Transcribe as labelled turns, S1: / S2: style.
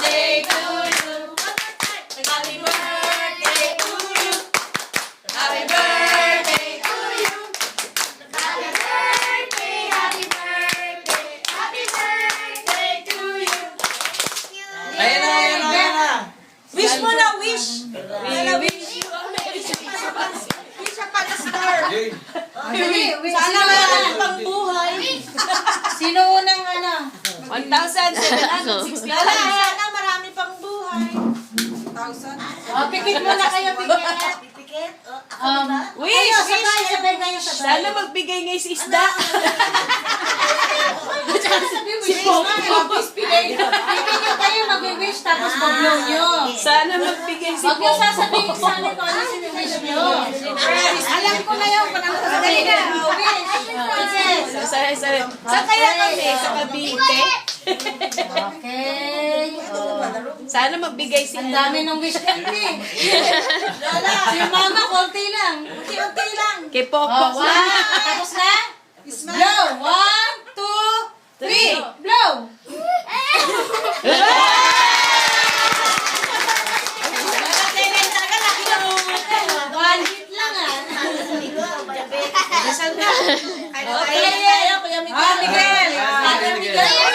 S1: birthday to you. Happy birthday to you. Happy birthday to you. Happy birthday, happy birthday, happy birthday to you.
S2: Ayan na.
S3: Wish mo na, wish.
S1: We wish you a Merry Christmas.
S3: Wish siya pa na star.
S1: Sana marami pang buhay.
S3: Sino unang ano?
S1: 1,760.
S3: Sana marami pang buhay. 1,000. Oh, pikit muna kayo, pikit. Pikit?
S1: Wish!
S3: Sabay kayo, sabay.
S1: Sana magbigay ngayon si Isda.
S3: Si Popo. Pikit nyo kayo, mag-wish tapos pablo nyo.
S1: Sana magbigay si
S3: Huwag nyo
S1: Popo.
S3: sasabihin sa amin kung ano siniwish nyo. Alam ko na yun, kung ano sasabihin. Wish.
S1: Saan kaya kami? Sa Cavite?
S3: Okay.
S1: Sana magbigay si
S3: Ang dami ng wish konti. Lola, si mama konti lang. Unti-unti lang.
S1: Kay Popo.
S3: Tapos na? Blow. 1, 2, 3. Blow. One hit lang ah. Okay. Kuya Miguel. Kuya Miguel.